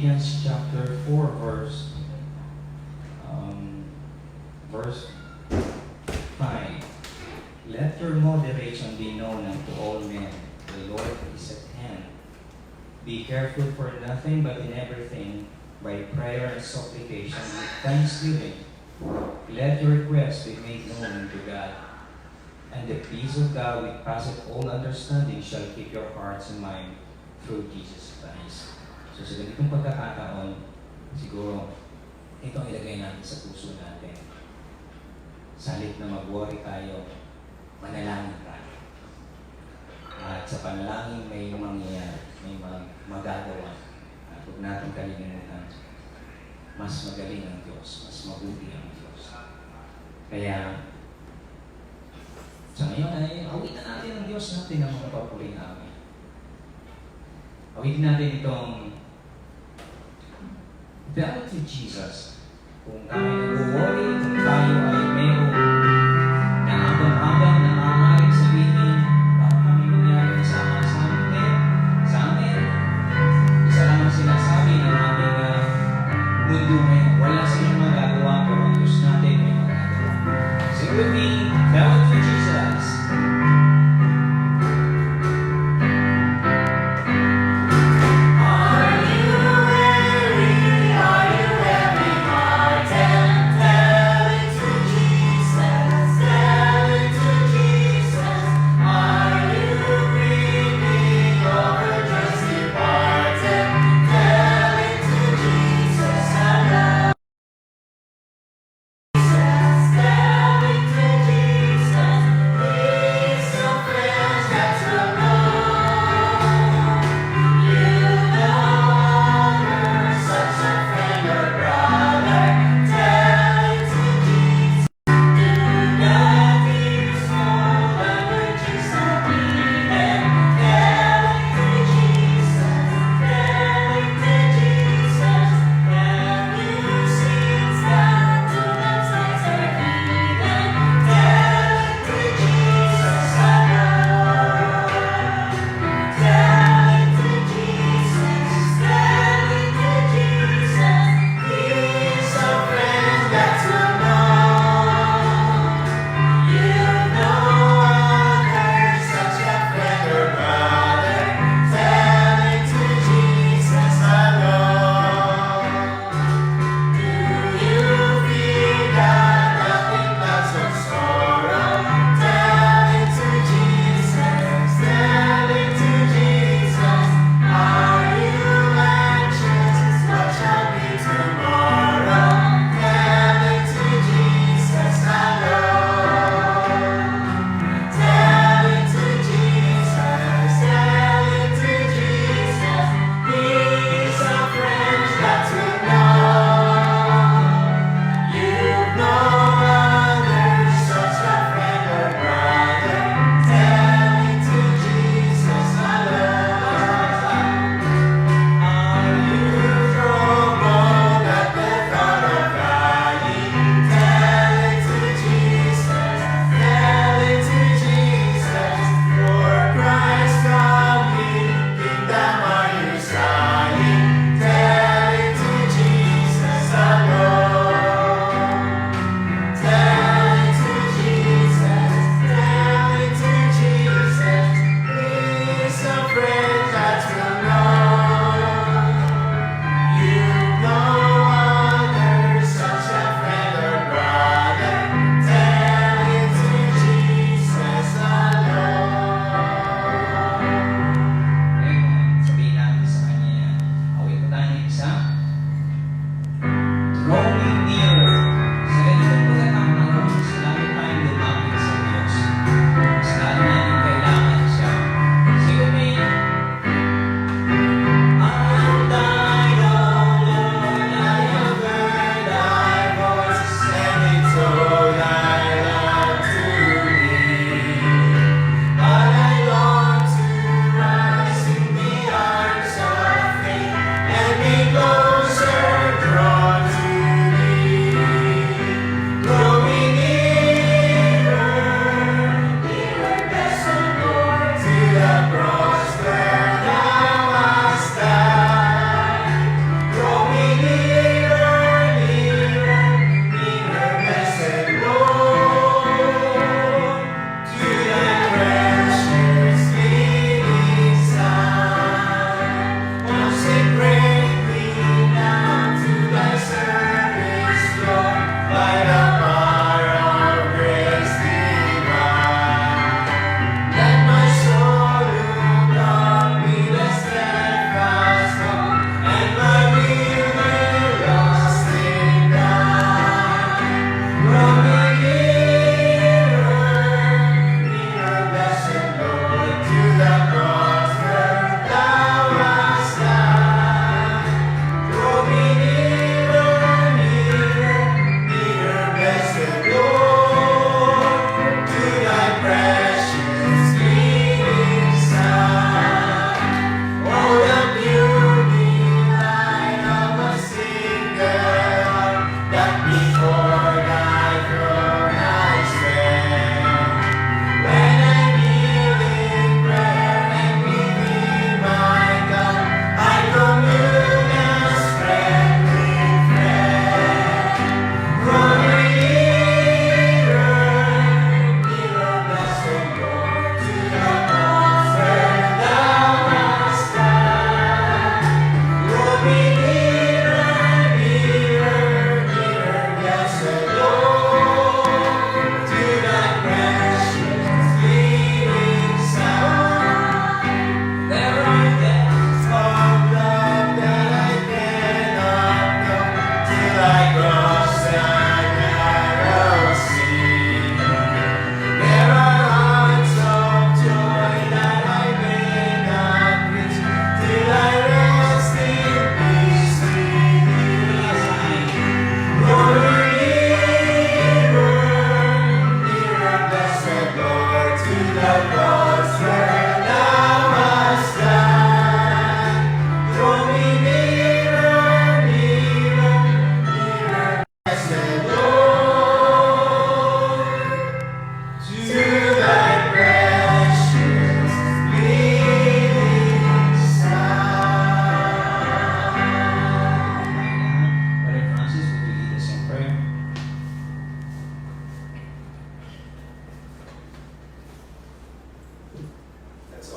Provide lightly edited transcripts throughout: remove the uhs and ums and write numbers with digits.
Philippians chapter 4, verse 5. Let your moderation be known unto all men. The Lord is at hand. Be careful for nothing, but in everything, by prayer and supplication with thanksgiving, let your requests be made known unto God. And the peace of God, which passeth all understanding, shall keep your hearts and mind through Jesus Christ. So sa ganitong pagkakataon, siguro, itong ilagay natin sa puso natin. Salit na mag-worry tayo, manalangin tayo. At sa panalangin may mangyayari, may magagawa. At huwag natin kalimutan, mas magaling ang Diyos, mas mabuti ang Diyos. Kaya, sa ngayon ay awitan natin ang Diyos natin ang mga papuling namin. Awitin natin itong Bell to Jesus. Kung tayo nag-worry, kung tayo ay mayroong naabang-abang na maaaring sabihin, baka kami nangyari sa amin. Isa lang ang sinasabi ng ating mundo ngayon. Wala silang magagawa, pero ang Diyos natin may magagawa. So it would be Bell to Jesus. Are you weary? Are you heavy hearted? Tell it to Jesus.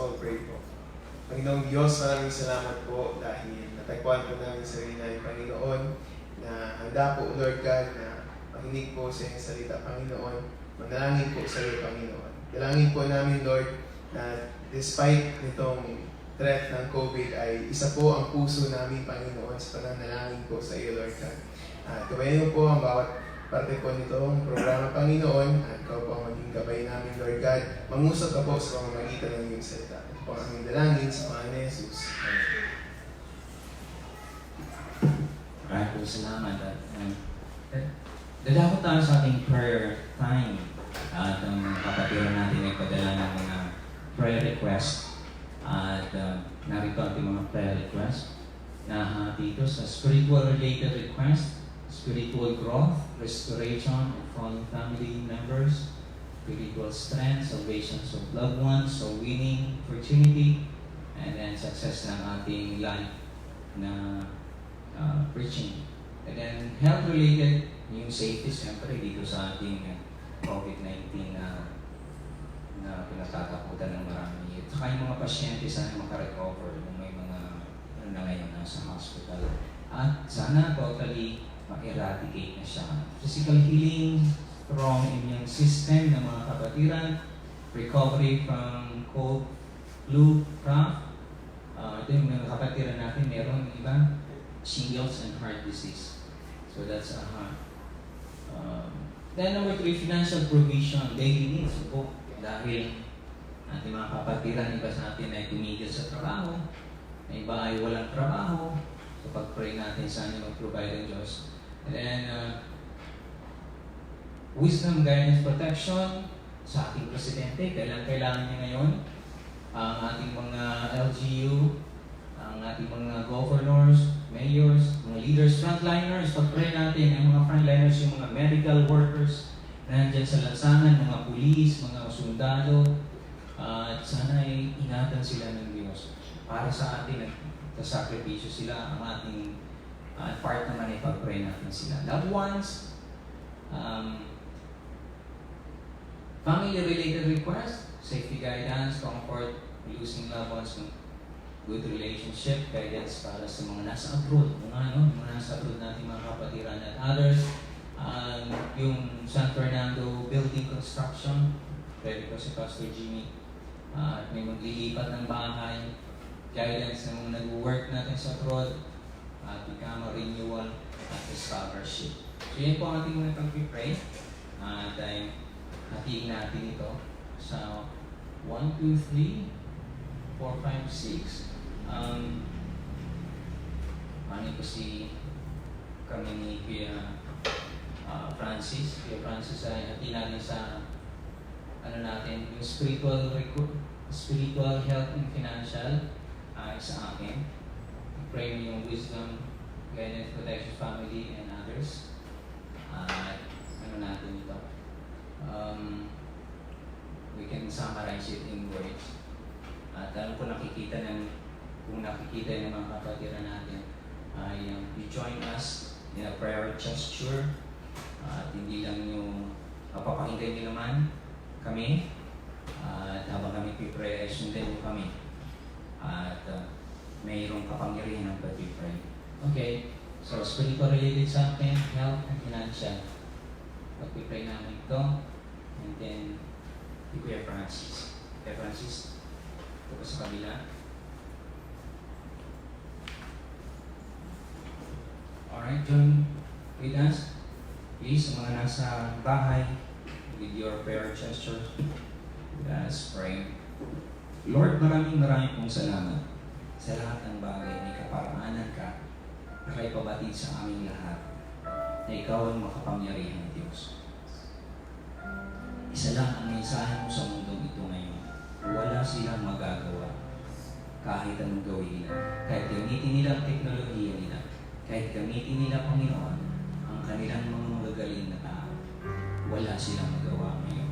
all pray po. Panginoong Diyos, maraming salamat po dahil natagpuan po namin sa sarili Panginoon, na handa po, Lord God, na makinig po sa iyong salita, Panginoon. Manalangin po sa iyo, Panginoon. Dalangin po namin, Lord, na despite nitong threat ng COVID ay isa po ang puso namin, Panginoon, sa pananalangin po sa iyo, Lord God. Gabayan mo po ang bawat parte po nitong programa, Panginoon, at ikaw po ang maging gabay namin, Lord God. Mangusap ka po sa pamamagitan ng iyong salita. Ito po ang aming dalangin sa pangalan ni Jesus. Maraming po salamat. Dadako tayo sa ating prayer time. At ang kapatiran natin ay padala ng mga prayer request. At narito ating mga prayer request. Nahati ito sa spiritual related request, spiritual growth, restoration of fallen family members, spiritual strength, salvations of loved ones, so winning opportunity, and then success ng ating life na preaching. And then health-related, yung safety, siyempre dito sa ating COVID-19 na pinatatakutan ng marami. At saka yung mga pasyente sana makarecover kung may mga na ngayon nasa hospital. At sana totally ma-eradicate na siya. Physical healing, strong immune system ng mga kapatiran, recovery from cold, flu, cough. Ito yung mga kapatiran natin, meron iba, shingles and heart disease. So that's a heart. Then number 3, financial provision, daily needs po. Dahil ating mga kapatiran, iba sa atin ay tumigil sa trabaho, iba ay walang trabaho. So pag-pray natin sana mag-provide ang Diyos. And then, wisdom, guidance, protection sa ating presidente. Kailangan niya ngayon. Ang ating mga LGU, ang ating mga governors, mayors, mga leaders, frontliners. Pag-pray natin ang mga frontliners, yung mga medical workers na nandyan sa lansangan, mga pulis, mga sundalo. At sana ay ingatan sila ng Diyos. Para sa atin, sakripisyo sila, ang ating part naman ay pag-pray natin sila. Loved ones, family-related requests, safety guidance, comfort, losing loved ones, good relationship, guidance para sa mga nasa abroad, mga nasa abroad natin mga kapatiran at others. Yung San Fernando building construction, pwede ko si Pastor Jimmy, may maglilipat ng bahay, guidance ng mga nag-work natin sa abroad, at become a renewal at scholarship. So yan po ang ating mga pag-pray. At hatiin natin ito sa 1, 2, 3, 4, 5, 6. Ano ko si kami ni Kuya Francis. Kuya Francis ay hatiin natin sa natin, yung spiritual health and financial sa akin. Pray mo yung wisdom, guidance, protection, family, and others. Natin ito. We can summarize it in words. At kung nakikita ng mga kapatiran natin, you join us in a prayer gesture. At hindi lang yung papakinggan nyo naman kami. At habang kami pipray, ay sundan nyo kami. At mayroong kapangyarihan ng pag-pray. Okay, so spiritual related sa akin, health and financial. Pag-pray namin ito, and then Kuya Francis. Kuya Francis, ito po sa kabila. Alright, join with us. Please, mga nasa bahay, with your prayer gesture, let us pray. Lord, maraming pong salamat sa lahat ng bagay na kaparaanan ka na kay pabatid sa aming lahat na ikaw ang makapangyarihan, Diyos. Isa lang ang mensahe mo sa mundong ito ngayon. Wala silang magagawa kahit anong gawin nila. Kahit gamitin nila ang teknolohiya nila. Kahit gamitin nila, Panginoon, ang kanilang mga magagaling na tao. Wala silang magawa ngayon.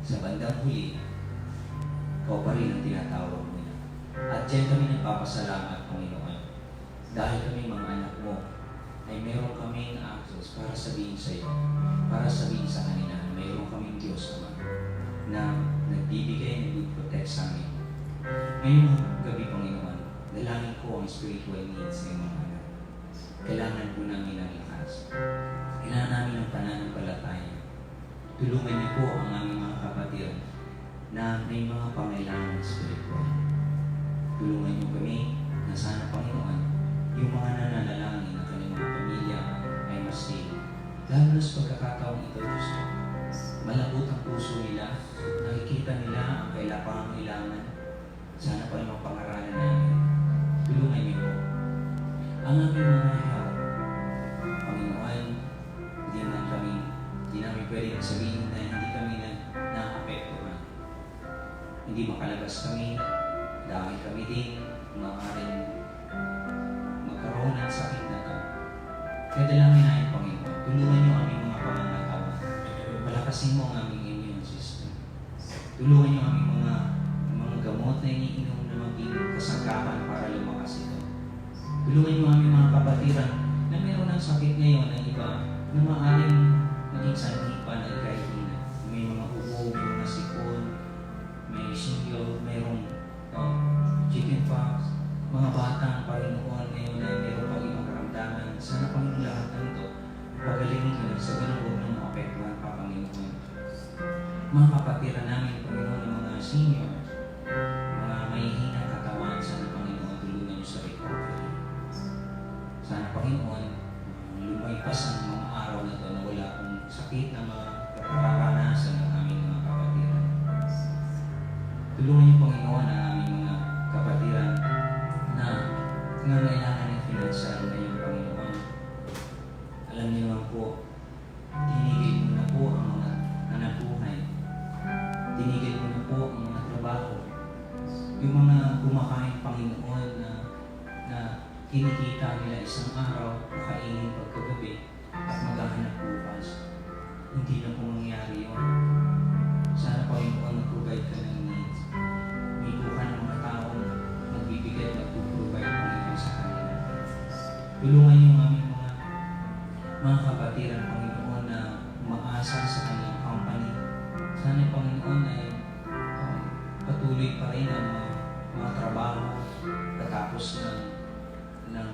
Sa bandang huli, ikaw pa rin ang tinatawag nila. At diyan kami nagpapasalamat, Panginoon. Dahil kami mga anak mo, ay meron kaming access para sabihin sa iyo, para sabihin sa kanila na meron kaming Diyos naman na nagbibigay ng good protect sa amin. Ngayong gabi, Panginoon, dalangin ko ang spiritual needs ng mga anak. Kailangan po namin ng lakas. Kailangan namin ng pananampalataya. Tulungan niyo po ang aming mga kapatid na may mga pangailangan spiritual. Tulungan niyo kami na sana, Panginoon, yung mga nananalangin ng kanilang mga pamilya ay mas stable. Lalo na sa pagkakataong ito, Diyos ko, malambot ang puso nila, nakikita nila ang kailangan. Sana pa yung pangaralan namin. Tulungan niyo po. Ang aming mga help, Panginoon, hindi namin pwedeng sabihin na hindi kami na-apektuhan. Hindi makalabas kami, dahil kami din maaaring magkaroon ng sakit na ito. Kaya dalangin namin, Panginoon, tulungan niyo ang aming mga pangangatawa. Palakasin mo ang aming immune system. Tulungan niyo ang aming mga gamot na iniinom na maging kasangkapan para lumakas ito. Tulungan niyo ang aming mga kapatiran na mayroon ng sakit ngayon ng iba na maaaring maging sanhipan at kahihina. May mga ubo, may mga sipon, may single, mayroong chicken pox, mga batang Panginoon ngayon na mayroon pang ibang karamdaman. Sana Panginoon lahat ng ito, pagalingin ka sa ganun huwag nang maapektuhan pa, Panginoon. Mga kapatiran namin, Panginoon, ng mga senior, mga mahihinang katawan, sana Panginoon, tulungan niyo sa recovery. Sana Panginoon, lumaypas ang mga araw na ito na wala akong sakit na mararanasan ng aming mga kapatiran. Tulungan niyo, Panginoon, ang aming mga kapatiran na nangangailangan ng financial na yung Panginoon. Alam niyo naman po, tinigil mo na po ang mga nanabuhay. Tinigil mo na po ang mga trabaho. Yung mga kumakain, Panginoon, na kinikita nila isang araw, kakainin pagkagabi, at maghahanap bukas. Hindi na po mangyari yun. Sana, Panginoon, mag-provide ka ng needs. May buka ng mga taong magbibigay at mag-provide, Panginoon, sa kanila. Tulungan niyo ang aming mga kapatiran, Panginoon, na umaasa sa kanilang company. Sana, Panginoon, ay patuloy pa rin ang mga trabaho katapos ng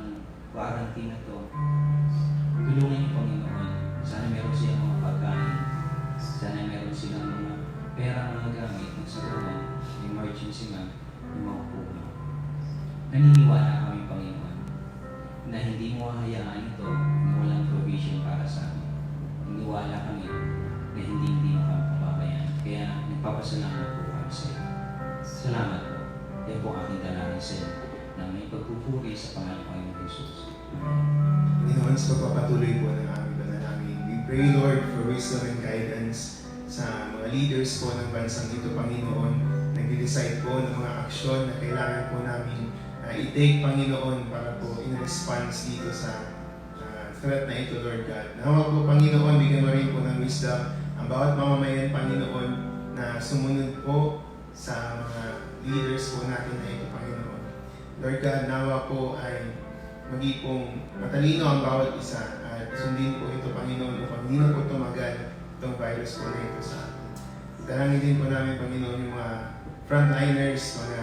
quarantine na to. Tulungan niyo, Panginoon. Sana meron silang mga pagkain. Sana meron silang mga pera mga gamit ng saluhan, emergency man, yung mga puno. Naniniwala kami, Panginoon, na hindi mo hahayaan ito na walang provision para sa amin. Naniniwala kami na hindi mo kami pababayaan. Kaya nagpapasalamat po kami sa iyo. Salamat po. Yan po aking dalangin sa iyo na may pagpupuri sa pangalan ng Panginoon Jesus. Panginoon, sa pagpapatuloy po ng aming panalangin, we pray, Lord, for wisdom and guidance sa mga leaders po ng bansang ito, Panginoon. Nag-decide po ng mga aksyon na kailangan po namin i-take, Panginoon, para po in response dito sa threat na ito, Lord God. Nawa po, Panginoon, bigyan mo rin po ng wisdom ang bawat mamamayan, Panginoon, na sumunod po sa mga leaders po natin na ito, Panginoon. Lord God, nawa po ay maging pong matalino ang bawat isa at sundin po ito, Panginoon, upang hindi na po tumagal itong virus po na ito sa atin. Dalangin din po namin, Panginoon, yung mga frontliners, mga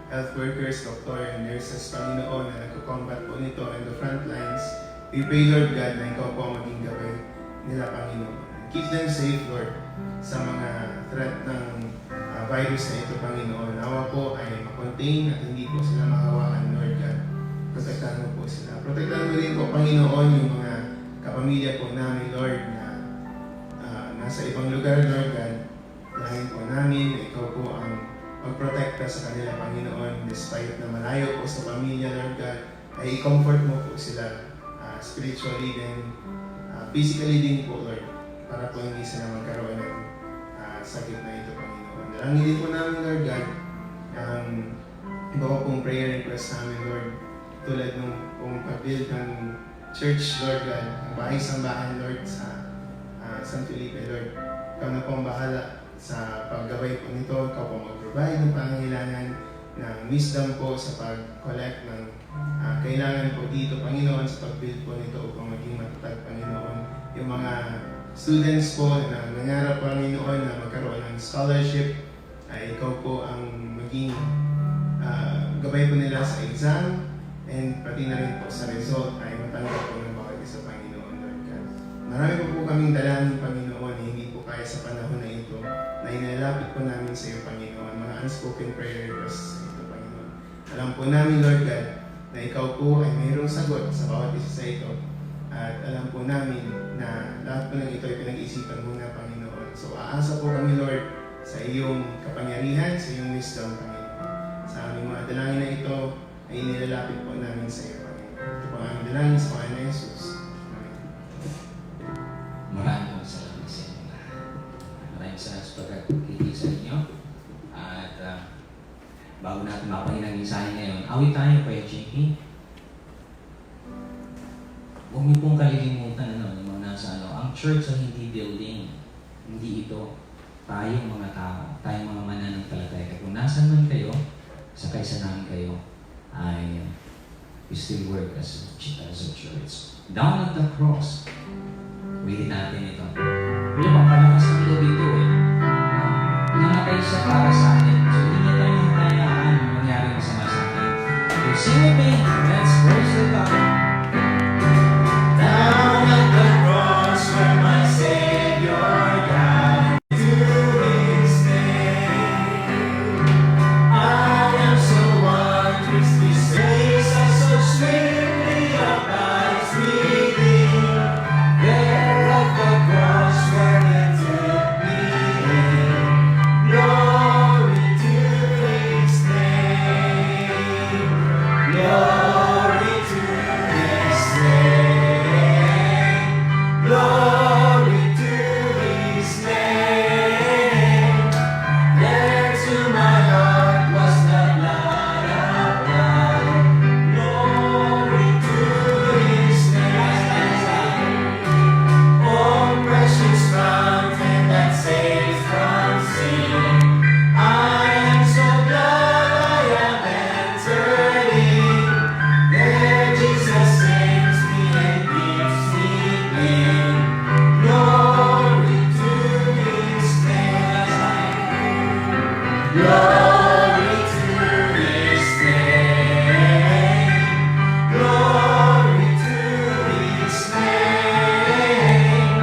health workers, doctor, and nurses, Panginoon, na nagko-combat po nito in the front lines. We pray, Lord God, na ikaw po ang maging gawin nila, Panginoon. Keep them safe, Lord, sa mga threat ng virus na ito, Panginoon. Nawa po ay makontain at hindi po sila makawakan, Lord God. Protektahan mo po sila. Protektahan mo rin po, Panginoon, yung mga kapamilya po namin, Lord, na nasa ibang lugar, Lord God. Dalangin po namin na ikaw po ang magprotekta sa kanila, Panginoon, despite na malayo po sa pamilya, Lord God, ay i-comfort mo po sila spiritually and physically din po, Lord, para po hindi sila magkaroon ng sakit na ito, Panginoon. Dalangin din po namin, Lord God, ang iba pa pong prayer request namin, Lord, tulad nung pong pag-build ng church, Lord God, ang bahay-sambahan, Lord, sa San Felipe, Lord. Ikaw na po ang bahala sa paggaway po nito. Ikaw po mag-provide ng pangangailangan ng wisdom po sa pag-collect ng kailangan po dito, Panginoon, sa pag-build po nito upang maging matatag, Panginoon. Yung mga students po na nangarap, Panginoon, na magkaroon ng scholarship, ay ikaw po ang maging gabay po nila sa exam, and pati na rin po sa result ay matanggap po ng bawat isa, Panginoon, Lord God. Marami po kaming dalangin, Panginoon, hindi po kaya sa panahon na ito, na inilalapit po namin sa iyo, Panginoon, mga unspoken prayer requests sa ito, Panginoon. Alam po namin, Lord God, na ikaw po ay mayroong sagot sa bawat isa sa ito. At alam po namin na lahat po ng ito ay pinag-iisipan muna, Panginoon. So aasa po kami, Lord, sa iyong kapangyarihan, sa iyong wisdom, Panginoon. Sa aming mga dalangin na ito ay inilalapit po namin sa iyo, Panginoon. Ito po ang aming dalangin sa Panginoon na Jesus. Amen. Maraming salamat sa inyo lahat. Maraming salamat sa pagkakikita sa inyo. At bago natin mapahin ang mensahe ngayon, awit tayo kay JP. Huwag niyo pong kalilimutan yung mga nasa ang church ay hindi building. Hindi ito. Tayong mga tao, tayong mga mananampalataya. Kung nasan man kayo, sa kaisanan kayo, ay we still work as a church. Down at the cross, willing natin ito. Yung pagkalakas ng loob ito namatay siya para sa atin. So hindi niya tayo hinayaan mangyari masama sa atin. So sing with me, let's praise the God. Down at the cross where my Savior died, to His name, I am so wondrously saved, so sweetly abides within. There at the cross where He took me in, glory to His name, glory to His name, glory to His name. There to my heart was the blood applied, glory to His name. Oh, precious fountain that saves from sin, I am so glad I am entered in. There Jesus saves me and gives me clean. Glory to His name. Glory to His name. Glory to His name.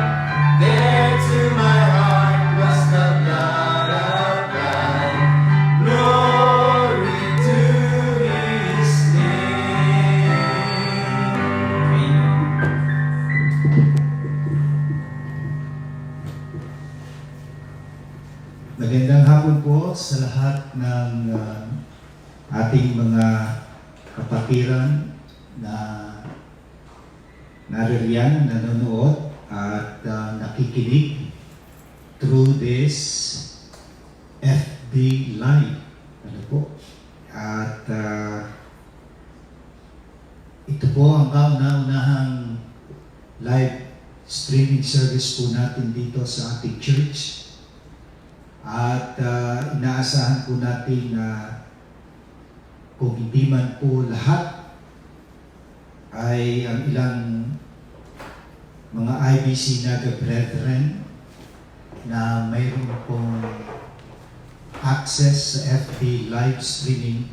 There to my heart was the blood applied. Glory to His name. Magandang hapon po sa lahat ng ating mga kapatiran na naririyan, nanonood at nakikinig through this FB Live. Ano po? At ito po ang kauna-unahang live streaming service po natin dito sa ating church. At inaasahan po natin na kung hindi man po lahat ay ang ilang mga IBC Naga Brethren na mayroon pong access sa FB live streaming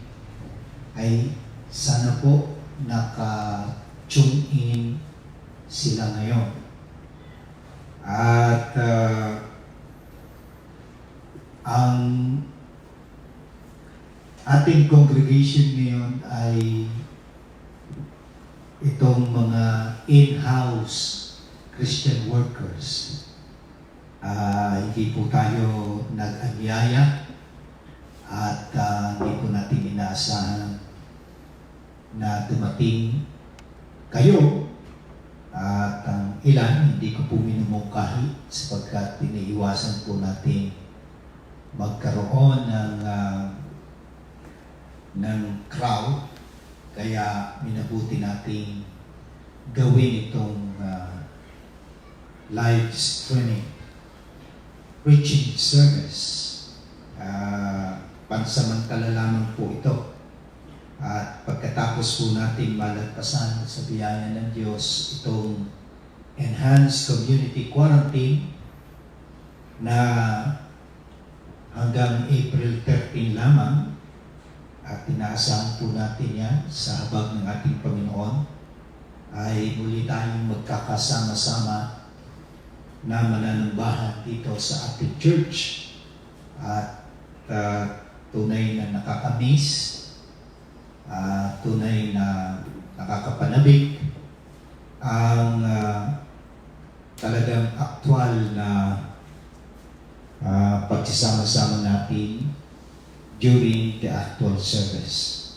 ay sana po naka-tune in sila ngayon. At ang ating congregation ngayon ay itong mga in-house Christian workers. Hindi po tayo nag-anyaya at hindi po natin inaasahan na dumating kayo at ang ilan hindi ko po minumukahi sapagkat iniiwasan po natin magkaroon ng crowd, kaya minabuti nating gawin itong live streaming preaching service. Pansamantala lamang po ito. At pagkatapos po natin malagpasan sa biyaya ng Diyos itong enhanced community quarantine na hanggang April 13 lamang, at inaasahan po natin yan sa habag ng ating Panginoon ay muli tayong magkakasama-sama na mananambahan dito sa ating church at tunay na nakakamiss, tunay na nakakapanabik ang talagang aktwal na pagsasama-sama natin during the actual service.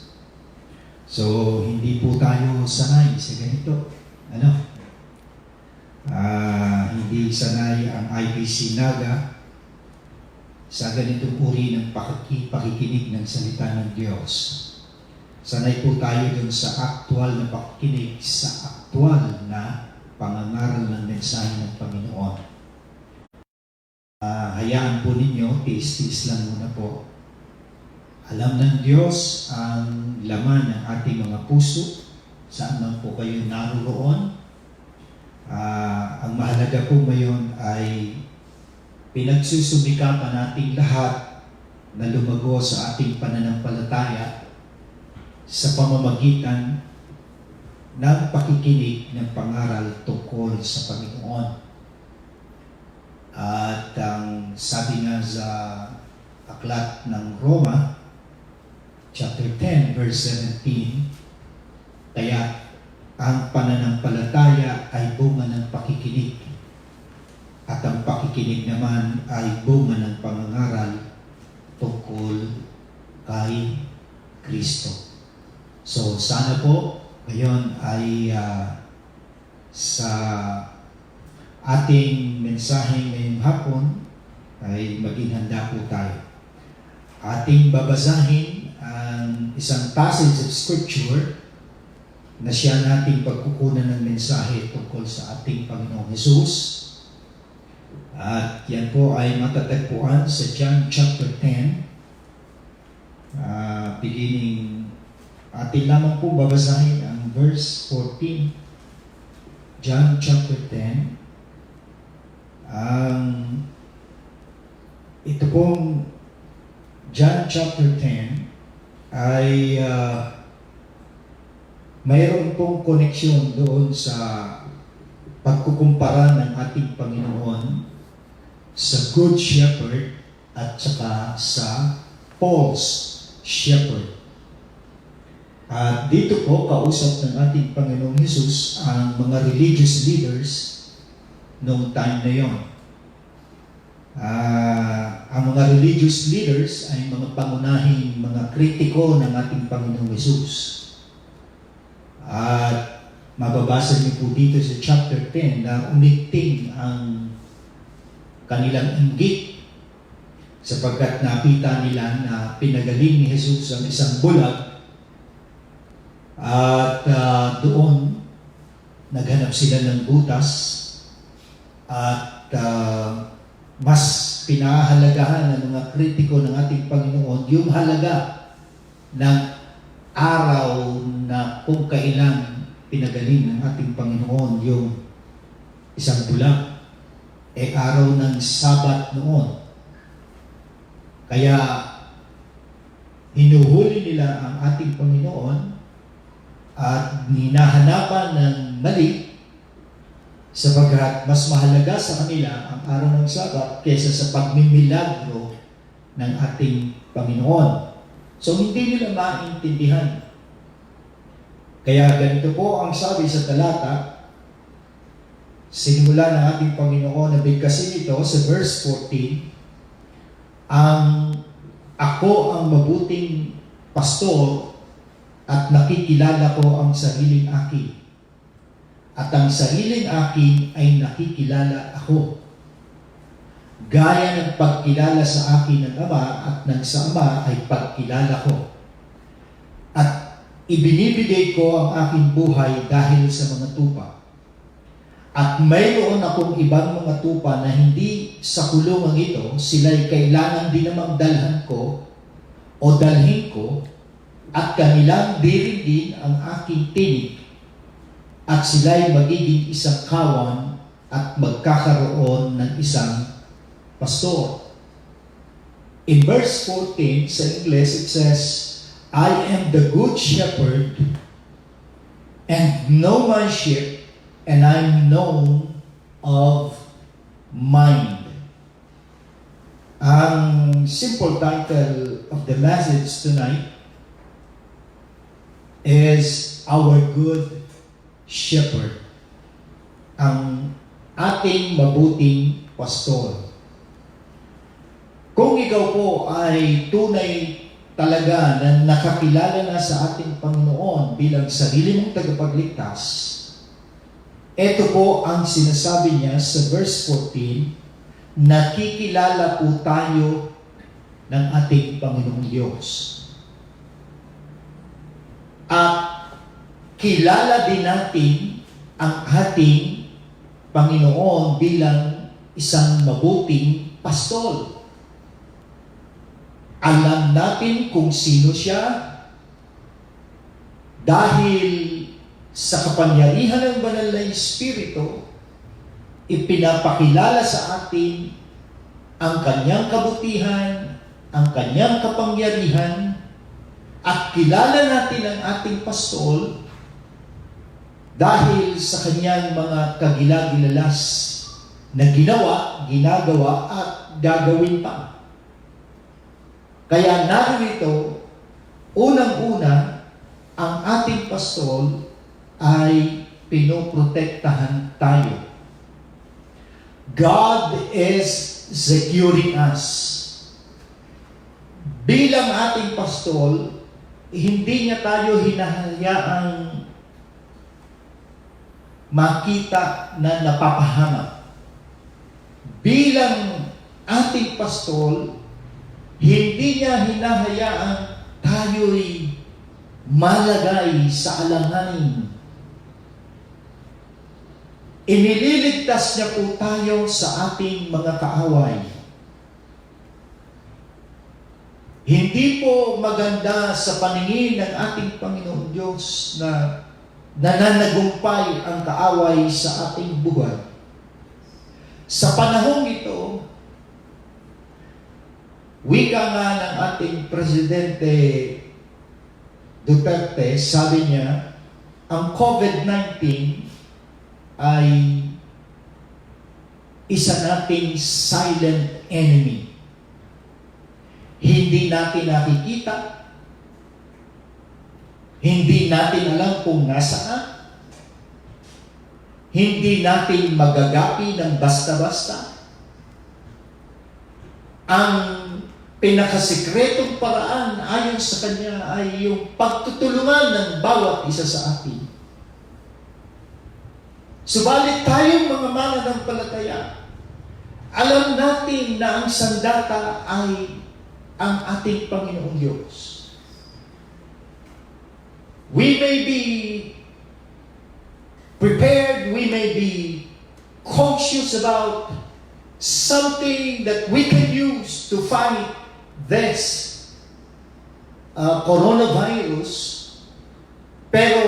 So, hindi po tayo sanay sa ganito. Hindi sanay ang IBC Naga sa ganitong uri ng pakikinig ng salita ng Diyos. Sanay po tayo dun sa aktual na pakikinig, sa aktual na pangangaral ng mensahe ng Panginoon. Hayaan po ninyo, tiis-tiis lang muna po. Alam ng Diyos ang laman ng ating mga puso, saan man po kayo naroon. Ang mahalaga po ngayon ay pinagsusumikapan nating lahat na lumago sa ating pananampalataya sa pamamagitan ng pakikinig ng pangaral tungkol sa Panginoon. At ang sabi nga sa aklat ng Roma, chapter 10, verse 17, kaya ang pananampalataya ay bunga ng pakikinig at ang pakikinig naman ay bunga ng pangangaral tungkol kay Kristo. So sana po ngayon ay sa ating mensahe ngayong hapon ay maging handa po tayo. Ating babasahin ang isang passage of Scripture na siya nating pagkukunan ng mensahe tungkol sa ating Panginoong Hesus. At yan po ay matatagpuan sa John chapter 10, beginning, atin lamang po babasahin ang verse 14. John chapter 10. Ito pong John chapter 10 ay mayroon pong koneksyon doon sa pagkukumpara ng ating Panginoon sa Good Shepherd at saka sa False Shepherd. At dito po, kausap ng ating Panginoong Hesus ang mga religious leaders noong time na yon. Ang mga religious leaders ay mga pangunahing mga kritiko ng ating Panginoong Hesus. At mababasa niyo po dito sa chapter 10 na umiting ang kanilang inggit sapagkat nakita nila na pinagaling ni Jesus ang isang bulag at doon naghanap sila ng butas at mas pinahahalagahan ng mga kritiko ng ating Panginoon yung halaga ng araw na kung kailan pinagaling ng ating Panginoon yung isang bulag, araw ng Sabat noon. Kaya hinuhuli nila ang ating Panginoon at hinahanapan ng mali sapagkat mas mahalaga sa kanila ang araw ng Sabat kaysa sa pagmimilagro ng ating Panginoon. So hindi nila maintindihan. Kaya ganito po ang sabi sa talata, sinimula ng ating Panginoon na bigkasin ito sa verse 14, ako ang mabuting pastor at nakikilala ko ang sariling akin. At ang sariling akin ay nakikilala ako. Gaya ng pagkilala sa akin ng Ama at ng sa Ama ay pagkilala ko. At ibinibigay ko ang aking buhay dahil sa mga tupa. At mayroon akong ibang mga tupa na hindi sa kulungan ito, sila'y kailangan din namang dalhan ko o dalhin ko at kanilang diringgin ang aking tinig at sila'y magiging isang kawan at magkakaroon ng isang pastor. In verse 14 sa English, it says, I am the good shepherd, and know my sheep, and I'm known of mine. Ang simple title of the message tonight is Our Good Shepherd. Ang ating mabuting pastor. Kung ikaw po ay tunay talaga na nakakilala na sa ating Panginoon bilang sarili mong tagapagligtas, ito po ang sinasabi niya sa verse 14, nakikilala po tayo ng ating Panginoong Diyos. At kilala din natin ang ating Panginoon bilang isang mabuting pastol. Alam natin kung sino siya dahil sa kapangyarihan ng banal na Espiritu, ipinapakilala sa atin ang kanyang kabutihan, ang kanyang kapangyarihan, at kilala natin ang ating pastol dahil sa kanyang mga kagilagilalas na ginawa, ginagawa, at gagawin pa. Kaya narito, unang-una, ang ating pastol ay pinoprotektahan tayo. God is securing us. Bilang ating pastol, hindi niya tayo hinahayaang makita na napapahamak. Bilang ating pastol, hindi niya hinahayaang tayo'y malagay sa alanganin. Inililigtas niya po tayo sa ating mga kaaway. Hindi po maganda sa paningin ng ating Panginoong Diyos na nananagumpay ang kaaway sa ating buhay. Sa panahong ito, wika nga ng ating Presidente Duterte, sabi niya, ang COVID-19 ay isa nating silent enemy. Hindi natin nakikita, hindi natin alam kung nasaan, hindi natin magagapi ng basta-basta. Ang pinakasikretong paraan ayon sa Kanya ay yung pagtutulungan ng bawat isa sa atin. Subalit tayong mga mananampalataya, alam natin na ang sandata ay ang ating Panginoong Diyos. We may be prepared, we may be conscious about something that we can use to fight this coronavirus, pero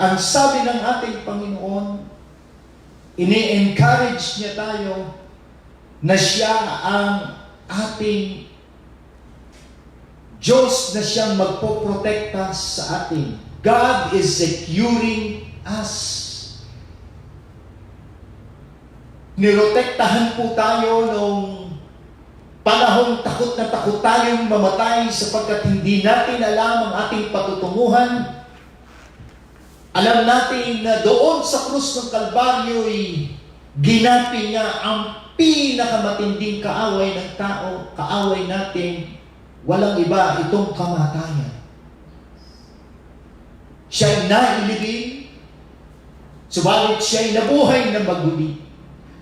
ang sabi ng ating Panginoon, ini-encourage niya tayo na siya ang ating Diyos na siyang magpoprotekta sa atin. God is securing us. Nirotektahan po tayo nung panahong takot na takot tayong mamatay sapagkat hindi natin alam ang ating patutunguhan. Alam natin na doon sa krus ng Kalbaryo'y ginapi niya ang pinakamatinding kaaway ng tao, kaaway natin, walang iba itong kamatayan. Siya'y nailibing, subalit siya'y nabuhay na maguli.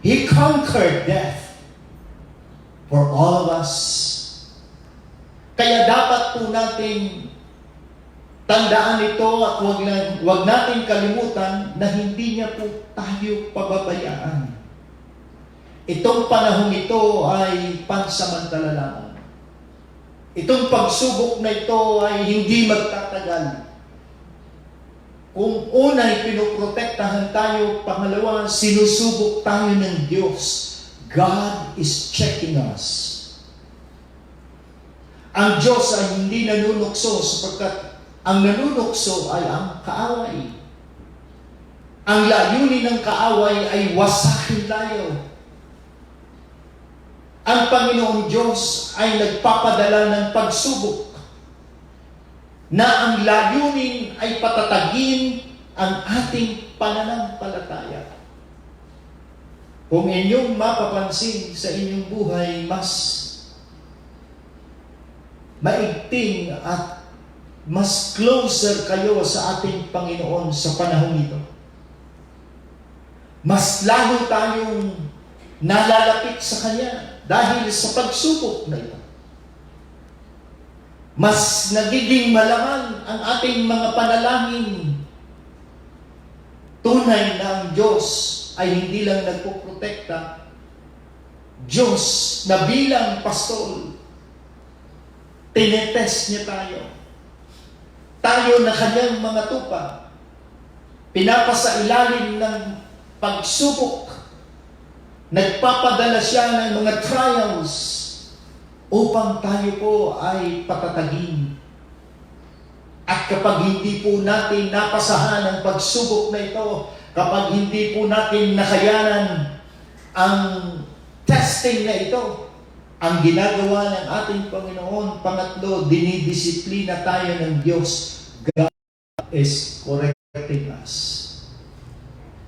He conquered death for all of us. Kaya dapat po nating tandaan ito at wag natin kalimutan na hindi niya po tayo pababayaan. Itong panahon ito ay pansamantala lamang. Itong pagsubok na ito ay hindi magtatagal. Kung una'y pinoprotektahan tayo, pangalawa, sinusubok tayo ng Diyos. God is checking us. Ang Diyos ay hindi nanunukso sapagkat ang nanunukso ay ang kaaway. Ang layunin ng kaaway ay wasakin tayo. Ang Panginoong Diyos ay nagpapadala ng pagsubok na ang layunin ay patatagin ang ating pananampalataya. Kung inyong mapapansin sa inyong buhay, mas maigting at mas closer kayo sa ating Panginoon sa panahon ito. Mas lalo tayong nalalapit sa Kanya dahil sa pagsubok na ito. Mas nagiging malaman ang ating mga panalangin. Tunay na ang Diyos ay hindi lang nagpoprotekta. Diyos na bilang pastol, tinetest niya tayo. Tayo na Kanyang mga tupa, pinapasailalim ng pagsubok. Nagpapadala siya ng mga trials upang tayo po ay patatagin. At kapag hindi po natin napasahan ang pagsubok na ito, kapag hindi po natin nakayanan ang testing na ito, ang ginagawa ng ating Panginoon, pangatlo, dinidisiplina tayo ng Diyos. God is correcting us.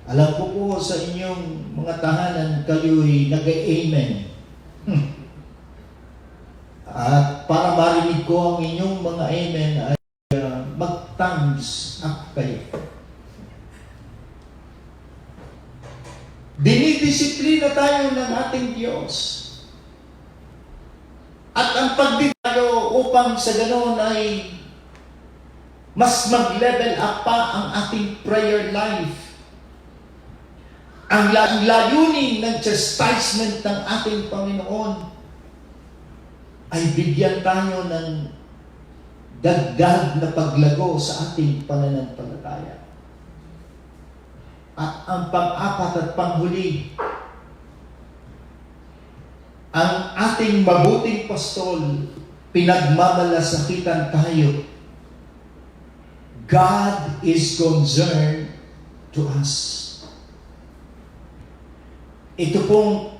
Alam ko po sa inyong mga tahanan, kayo'y nag-amen. At para marinig ko ang inyong mga amen, ay mag-thumbs up kayo. Dinidisiplina tayo ng ating Diyos. At ang pagditayo upang sa ganoon ay mas mag-level up pa ang ating prayer life. Ang layunin ng chastisement ng ating Panginoon ay bigyan tayo ng dagdag na paglago sa ating pananampalataya. At ang pang-apat at panghuli, ang ating mabuting pastol, pinagmamalasakitan tayo. God is concerned to us. Ito pong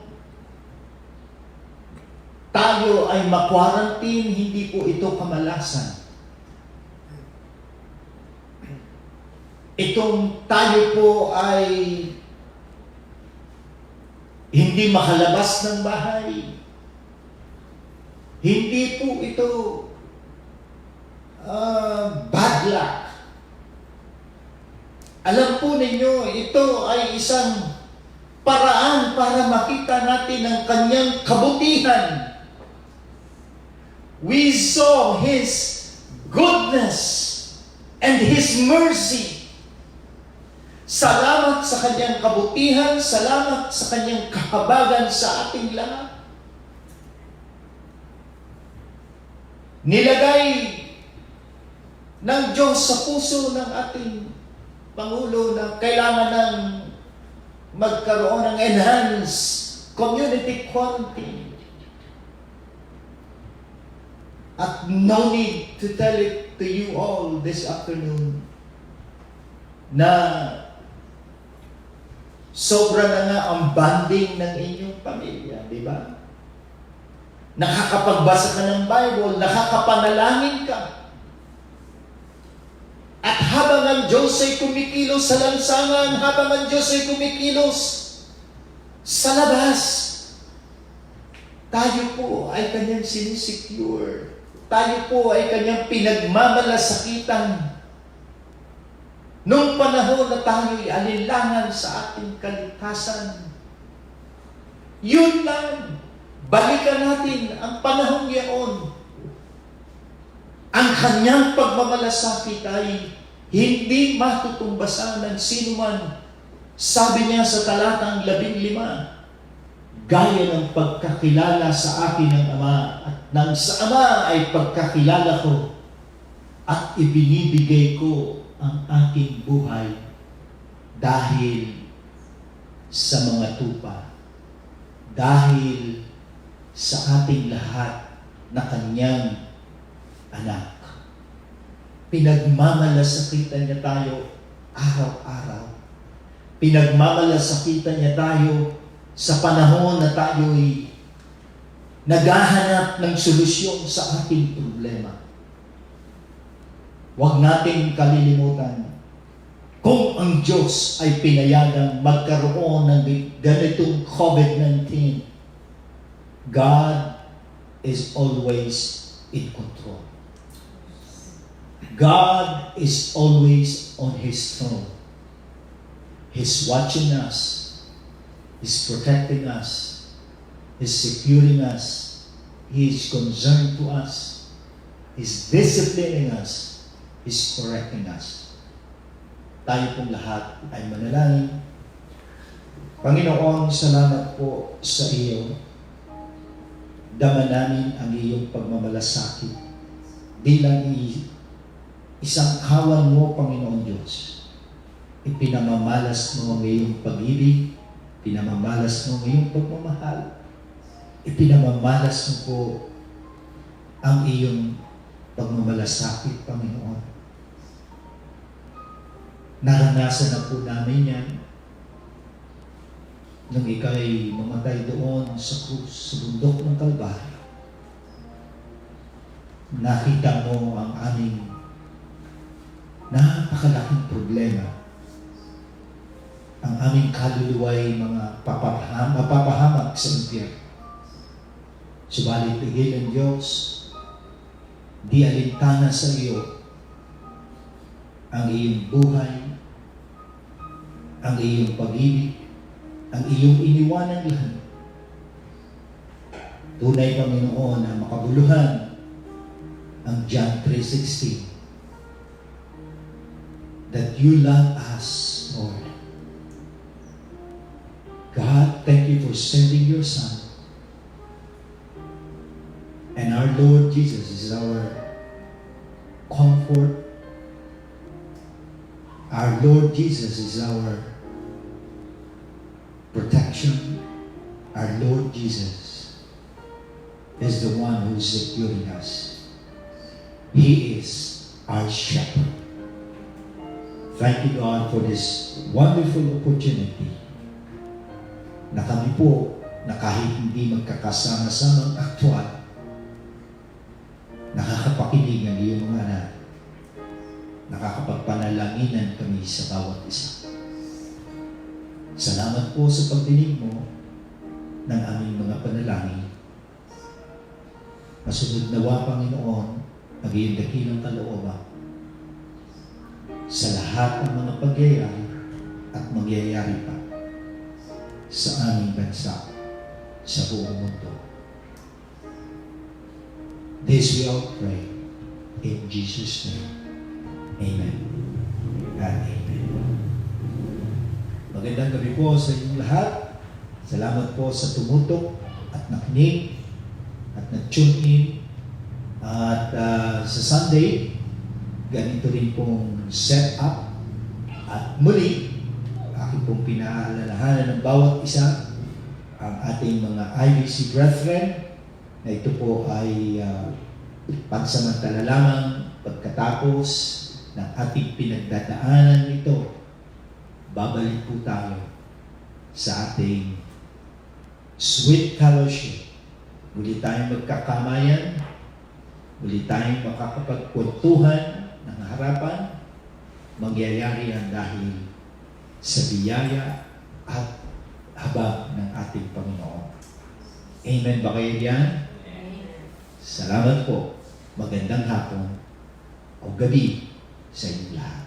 tayo ay ma-quarantine, hindi po ito kamalasan. Itong tayo po ay hindi makalabas ng bahay. Hindi po ito bad luck. Alam po ninyo, ito ay isang paraan para makita natin ang Kanyang kabutihan. We saw His goodness and His mercy. Salamat sa Kanyang kabutihan, salamat sa Kanyang kahabagan sa ating lahat. Nilagay ng Diyos sa puso ng ating Pangulo na kailangan ng magkaroon ng enhanced community quarantine. At no need to tell it to you all this afternoon na sobra na nga ang bonding ng inyong pamilya, di ba? Nakakapagbasa ka ng Bible, nakakapanalangin ka. At habang ang Diyos ay kumikilos sa lansangan, habang ang Diyos ay kumikilos sa labas, tayo po ay Kanyang sinisecure. Tayo po ay Kanyang pinagmamalasakitan. Nung panahon na tayo'y alinlangan sa ating kaligtasan, yun lang, balikan natin ang panahon yaon. Ang Kanyang pagmamalasakit ay hindi matutumbasan ng sino man. Sabi niya sa talatang 15, gaya ng pagkakilala sa akin ng Ama, at nang sa Ama ay pagkakilala ko, at ibinibigay ko ang aking buhay dahil sa mga tupa, dahil sa ating lahat na Kanyang anak. Pinagmamalasakitan niya tayo araw-araw. Pinagmamalasakitan niya tayo sa panahon na tayo'y naghahanap ng solusyon sa ating problema. Huwag nating kalilimutan, kung ang Diyos ay pinayagang magkaroon ng ganitong COVID-19, God is always in control. God is always on His throne. He's watching us. He's protecting us. He's securing us. He is concerned to us. He's disciplining us. He's correcting us. Tayo pong lahat ay manalangin. Panginoon, salamat po sa iyo. Dama namin ang iyong pagmamalasakit. Bilang isang kawan mo, Panginoon Diyos. Ipinamamalas mo ang iyong pag-ibig. Pinamamalas mo ang iyong pagmamahal. Ipinamamalas mo po ang iyong pagmamalasakit, Panginoon. Naranasan na po namin yan nung ika'y mamatay doon sa krus, sa bundok ng Kalbaryo. Nakita mo ang aming napakalaking problema. Ang aming kaluluwa'y mga mapapahamak sa impyerno. Subalit bigay ng Diyos, di alintana sa iyo ang iyong buhay, ang iyong pag-ibig, ang iyong iniwanang lahat. Tunay, Panginoon, na makabuluhan ang John 3:16 that you love us, Lord. God, thank you for sending your Son. And our Lord Jesus is our comfort. Our Lord Jesus is our protection. Our Lord Jesus is the one who is securing us. He is our shepherd. Thank you, God, for this wonderful opportunity na kami po na kahit hindi magkakasama-samang aktwal, nakakapakinig ang iyong mga anak. Nakakapagpanalanginan kami sa bawat isa. Salamat po sa pagdinig mo ng aming mga panalangin. Masunod nawa, Panginoon, ang iyong dakilang kalooban sa lahat ng mga pagyayari at mangyayari pa sa aming bansa, sa buong mundo. This we all pray in Jesus' name. Amen. And amen. Magandang gabi po sa inyong lahat. Salamat po sa tumutok at nakinig at nag-tune in. At sa Sunday, ganito rin pong set up. At muli, aking pong pinaalalahanan ng bawat isa ang ating mga IBC brethren na ito po ay pansamantala lamang pagkatapos ng ating pinagdadaanan ito. Babalik po tayo sa ating sweet fellowship. Muli tayong magkakamayan, muli tayong makakapagkwentuhan ng harapan. Mangyayari yan dahil sa biyaya at habag ng ating Panginoon. Amen ba kayo diyan? Salamat po. Magandang hapon o gabi sa inyong lahat.